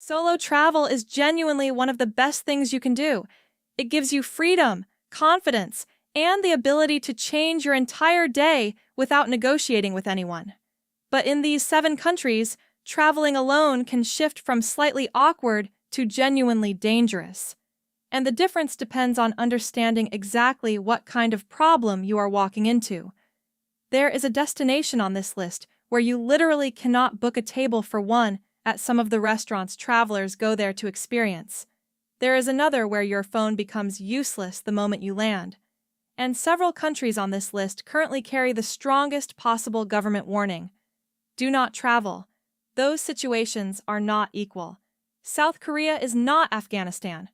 Solo travel is genuinely one of the best things you can do. It gives you freedom, confidence, and the ability to change your entire day without negotiating with anyone. But in these 7 countries, traveling alone can shift from slightly awkward to genuinely dangerous. And the difference depends on understanding exactly what kind of problem you are walking into. There is a destination on this list where you literally cannot book a table for one at some of the restaurants travelers go there to experience. There is another where your phone becomes useless the moment you land. And several countries on this list currently carry the strongest possible government warning. Do not travel. Those situations are not equal. South Korea is not Afghanistan.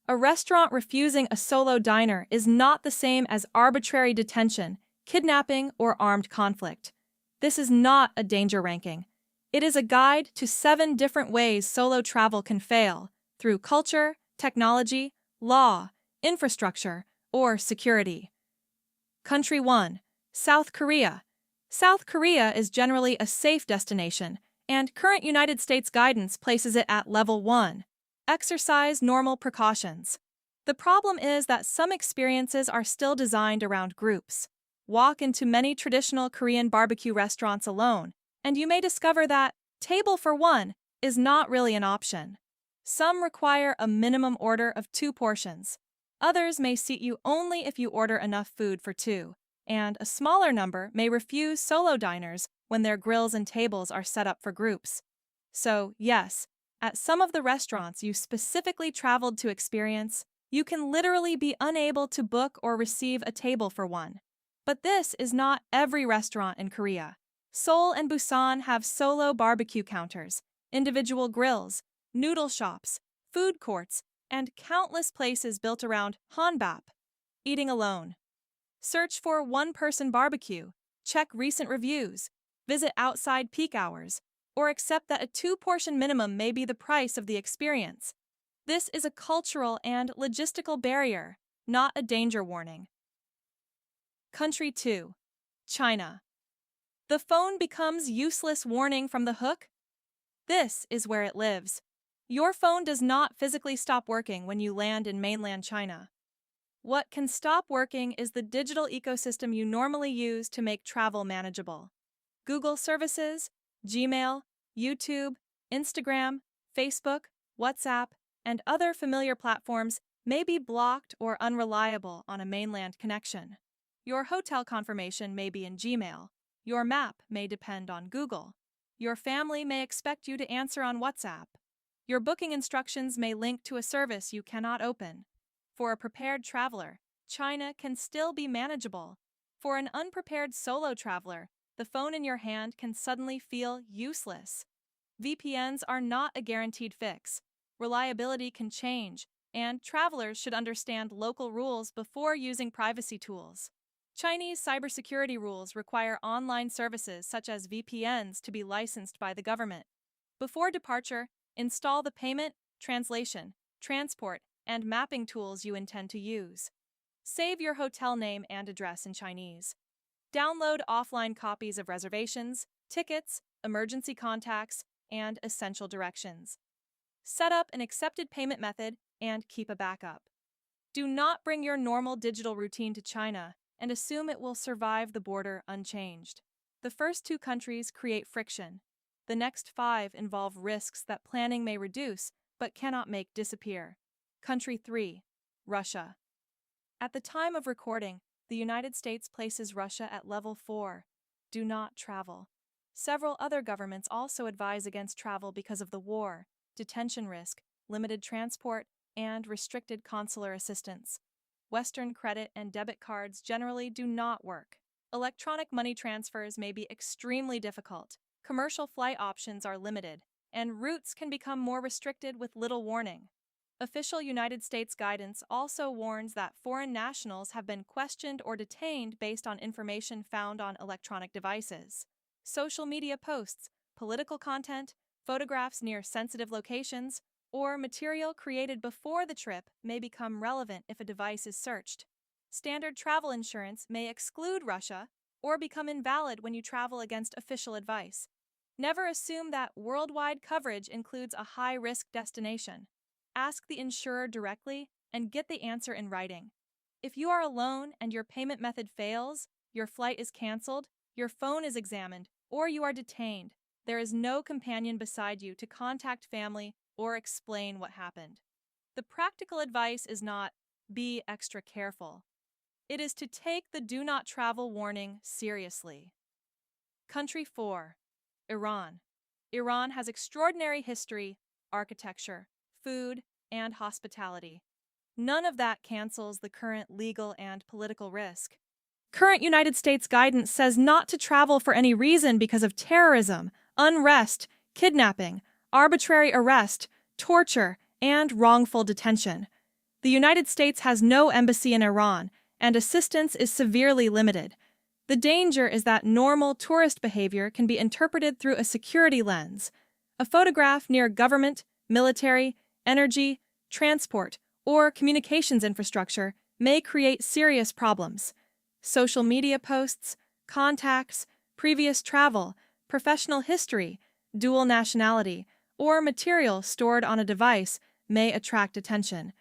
A restaurant refusing a solo diner is not the same as arbitrary detention, kidnapping, or armed conflict. This is not a danger ranking. It is a guide to 7 different ways solo travel can fail through culture, technology, law, infrastructure, or security. Country 1. South Korea. South Korea is generally a safe destination, and current United States guidance places it at level 1. Exercise normal precautions. The problem is that some experiences are still designed around groups. Walk into many traditional Korean barbecue restaurants alone, and you may discover that table for one is not really an option. Some require a minimum order of 2 portions. Others may seat you only if you order enough food for 2, and a smaller number may refuse solo diners when their grills and tables are set up for groups. So, yes, at some of the restaurants you specifically traveled to experience, you can literally be unable to book or receive a table for one. But this is not every restaurant in Korea. Seoul and Busan have solo barbecue counters, individual grills, noodle shops, food courts, and countless places built around hanbap, eating alone. Search for one-person barbecue, check recent reviews, visit outside peak hours, or accept that a 2-portion minimum may be the price of the experience. This is a cultural and logistical barrier, not a danger warning. Country 2. China. The phone becomes useless warning from the hook? This is where it lives. Your phone does not physically stop working when you land in mainland China. What can stop working is the digital ecosystem you normally use to make travel manageable. Google services, Gmail, YouTube, Instagram, Facebook, WhatsApp, and other familiar platforms may be blocked or unreliable on a mainland connection. Your hotel confirmation may be in Gmail. Your map may depend on Google. Your family may expect you to answer on WhatsApp. Your booking instructions may link to a service you cannot open. For a prepared traveler, China can still be manageable. For an unprepared solo traveler, the phone in your hand can suddenly feel useless. VPNs are not a guaranteed fix. Reliability can change, and travelers should understand local rules before using privacy tools. Chinese cybersecurity rules require online services such as VPNs to be licensed by the government. Before departure, install the payment, translation, transport, and mapping tools you intend to use. Save your hotel name and address in Chinese. Download offline copies of reservations, tickets, emergency contacts, and essential directions. Set up an accepted payment method and keep a backup. Do not bring your normal digital routine to China and assume it will survive the border unchanged. The first 2 countries create friction. The next 5 involve risks that planning may reduce but cannot make disappear. Country 3. Russia. At the time of recording, the United States places Russia at level 4. Do not travel. Several other governments also advise against travel because of the war, detention risk, limited transport, and restricted consular assistance. Western credit and debit cards generally do not work. Electronic money transfers may be extremely difficult. Commercial flight options are limited, and routes can become more restricted with little warning. Official United States guidance also warns that foreign nationals have been questioned or detained based on information found on electronic devices. Social media posts, political content, photographs near sensitive locations, or material created before the trip may become relevant if a device is searched. Standard travel insurance may exclude Russia or become invalid when you travel against official advice. Never assume that worldwide coverage includes a high-risk destination. Ask the insurer directly and get the answer in writing. If you are alone and your payment method fails, your flight is canceled, your phone is examined, or you are detained, there is no companion beside you to contact family or explain what happened. The practical advice is not, be extra careful. It is to take the do not travel warning seriously. Country 4. Iran. Iran has extraordinary history, architecture, food, and hospitality. None of that cancels the current legal and political risk. Current United States guidance says not to travel for any reason because of terrorism, unrest, kidnapping, arbitrary arrest, torture, and wrongful detention. The United States has no embassy in Iran, and assistance is severely limited. The danger is that normal tourist behavior can be interpreted through a security lens. A photograph near government, military, energy, transport, or communications infrastructure may create serious problems. Social media posts, contacts, previous travel, professional history, dual nationality, or material stored on a device may attract attention.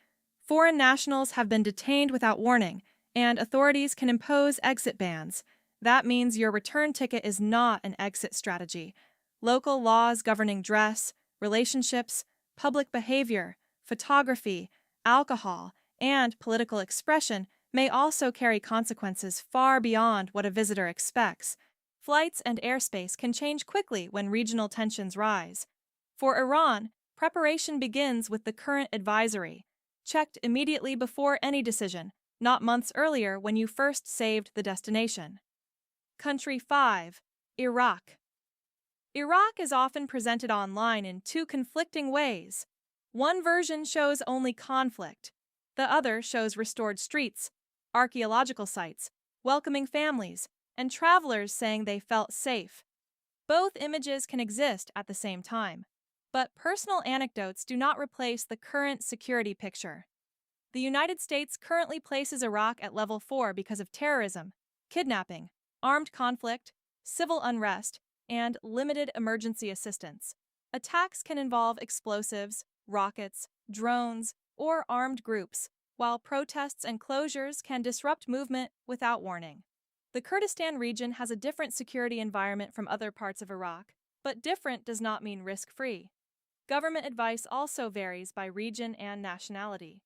Foreign nationals have been detained without warning, and authorities can impose exit bans. That means your return ticket is not an exit strategy. Local laws governing dress, relationships, public behavior, photography, alcohol, and political expression may also carry consequences far beyond what a visitor expects. Flights and airspace can change quickly when regional tensions rise. For Iran, preparation begins with the current advisory, checked immediately before any decision, not months earlier when you first saved the destination. Country 5. Iraq. Iraq is often presented online in two conflicting ways. One version shows only conflict. The other shows restored streets, archaeological sites, welcoming families, and travelers saying they felt safe. Both images can exist at the same time, but personal anecdotes do not replace the current security picture. The United States currently places Iraq at level 4 because of terrorism, kidnapping, armed conflict, civil unrest, and limited emergency assistance. Attacks can involve explosives, rockets, drones, or armed groups, while protests and closures can disrupt movement without warning. The Kurdistan region has a different security environment from other parts of Iraq, but different does not mean risk-free. Government advice also varies by region and nationality.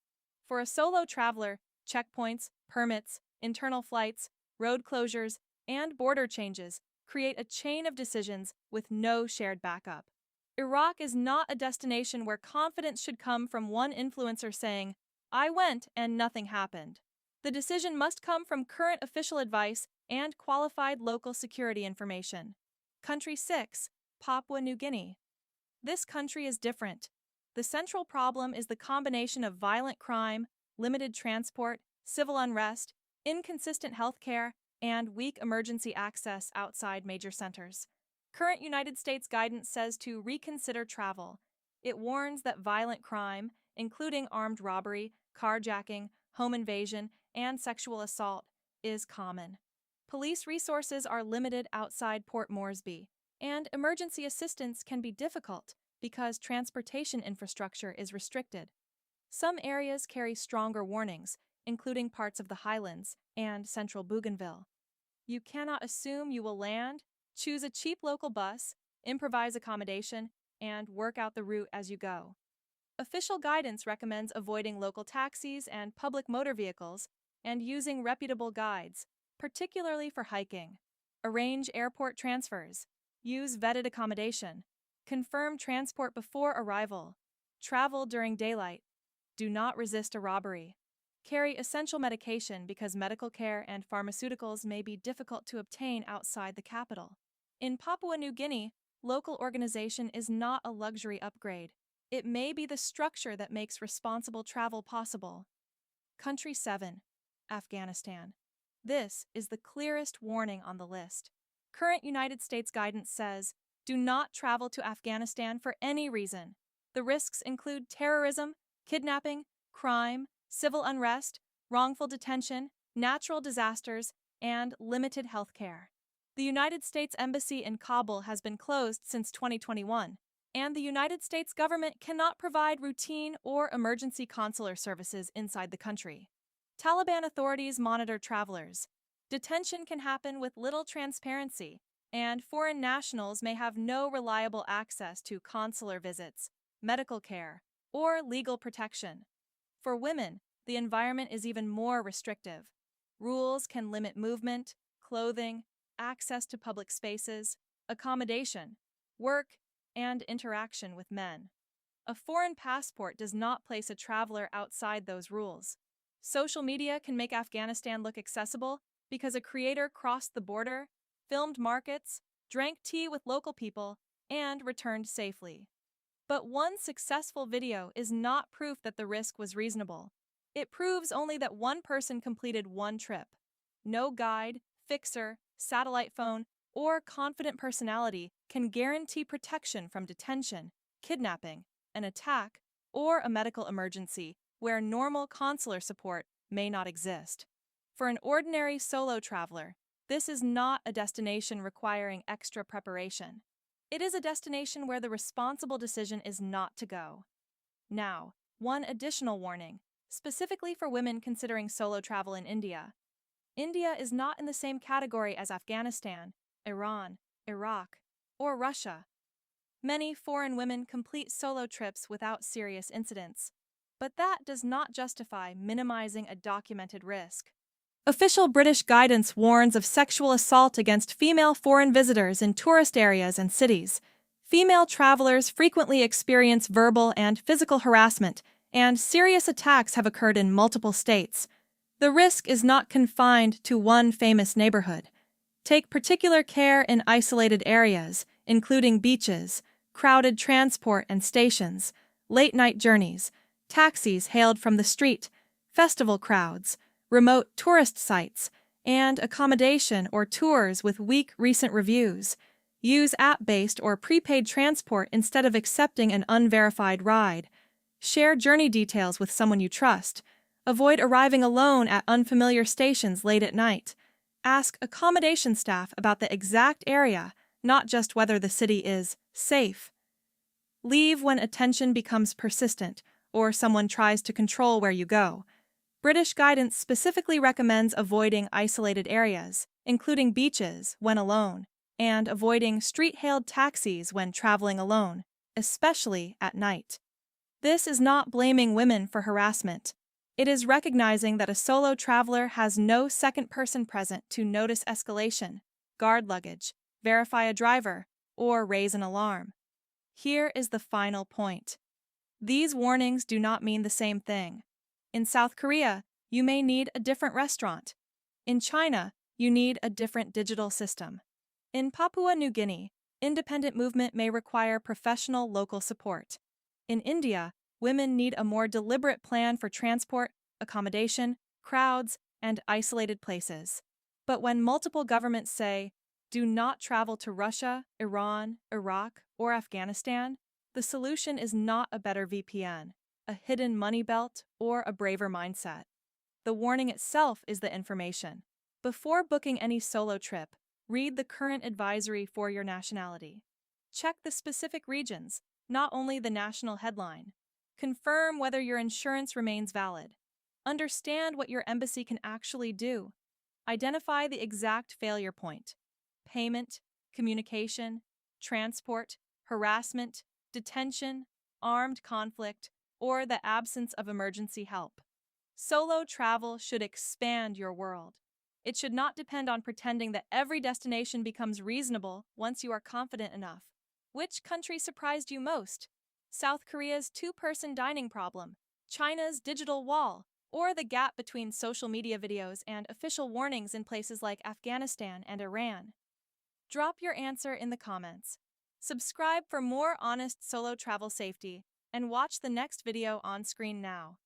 For a solo traveler, checkpoints, permits, internal flights, road closures, and border changes create a chain of decisions with no shared backup. Iraq is not a destination where confidence should come from one influencer saying, "I went and nothing happened." The decision must come from current official advice and qualified local security information. Country 6. Papua New Guinea. This country is different. The central problem is the combination of violent crime, limited transport, civil unrest, inconsistent health care, and weak emergency access outside major centers. Current United States guidance says to reconsider travel. It warns that violent crime, including armed robbery, carjacking, home invasion, and sexual assault, is common. Police resources are limited outside Port Moresby, and emergency assistance can be difficult because transportation infrastructure is restricted. Some areas carry stronger warnings, including parts of the Highlands and central Bougainville. You cannot assume you will land. Choose a cheap local bus, improvise accommodation, and work out the route as you go. Official guidance recommends avoiding local taxis and public motor vehicles and using reputable guides, particularly for hiking. Arrange airport transfers. Use vetted accommodation. Confirm transport before arrival. Travel during daylight. Do not resist a robbery. Carry essential medication because medical care and pharmaceuticals may be difficult to obtain outside the capital. In Papua New Guinea, local organization is not a luxury upgrade. It may be the structure that makes responsible travel possible. Country 7. Afghanistan. This is the clearest warning on the list. Current United States guidance says, do not travel to Afghanistan for any reason. The risks include terrorism, kidnapping, crime, civil unrest, wrongful detention, natural disasters, and limited health care. The United States Embassy in Kabul has been closed since 2021, and the United States government cannot provide routine or emergency consular services inside the country. Taliban authorities monitor travelers. Detention can happen with little transparency, and foreign nationals may have no reliable access to consular visits, medical care, or legal protection. For women, the environment is even more restrictive. Rules can limit movement, clothing, access to public spaces, accommodation, work, and interaction with men. A foreign passport does not place a traveler outside those rules. Social media can make Afghanistan look accessible because a creator crossed the border, filmed markets, drank tea with local people, and returned safely. But one successful video is not proof that the risk was reasonable. It proves only that one person completed one trip. No guide, fixer, satellite phone, or confident personality can guarantee protection from detention, kidnapping, an attack, or a medical emergency where normal consular support may not exist. For an ordinary solo traveler, this is not a destination requiring extra preparation. It is a destination where the responsible decision is not to go. Now, one additional warning, specifically for women considering solo travel in India. India is not in the same category as Afghanistan, Iran, Iraq, or Russia. Many foreign women complete solo trips without serious incidents, but that does not justify minimizing a documented risk. Official British guidance warns of sexual assault against female foreign visitors in tourist areas and cities. Female travelers frequently experience verbal and physical harassment, and serious attacks have occurred in multiple states. The risk is not confined to one famous neighborhood. Take particular care in isolated areas, including beaches, crowded transport and stations, late-night journeys, taxis hailed from the street, festival crowds, remote tourist sites, and accommodation or tours with weak recent reviews. Use app-based or prepaid transport instead of accepting an unverified ride. Share journey details with someone you trust. Avoid arriving alone at unfamiliar stations late at night. Ask accommodation staff about the exact area, not just whether the city is safe. Leave when attention becomes persistent or someone tries to control where you go. British guidance specifically recommends avoiding isolated areas, including beaches, when alone, and avoiding street-hailed taxis when traveling alone, especially at night. This is not blaming women for harassment. It is recognizing that a solo traveler has no second person present to notice escalation, guard luggage, verify a driver, or raise an alarm. Here is the final point. These warnings do not mean the same thing. In South Korea, you may need a different restaurant. In China, you need a different digital system. In Papua New Guinea, independent movement may require professional local support. In India, women need a more deliberate plan for transport, accommodation, crowds, and isolated places. But when multiple governments say, do not travel to Russia, Iran, Iraq, or Afghanistan, the solution is not a better VPN, a hidden money belt, or a braver mindset. The warning itself is the information. Before booking any solo trip, read the current advisory for your nationality. Check the specific regions, not only the national headline. Confirm whether your insurance remains valid. Understand what your embassy can actually do. Identify the exact failure point. Payment, communication, transport, harassment, detention, armed conflict, or the absence of emergency help. Solo travel should expand your world. It should not depend on pretending that every destination becomes reasonable once you are confident enough. Which country surprised you most? South Korea's two-person dining problem, China's digital wall, or the gap between social media videos and official warnings in places like Afghanistan and Iran? Drop your answer in the comments. Subscribe for more honest solo travel safety, and watch the next video on screen now.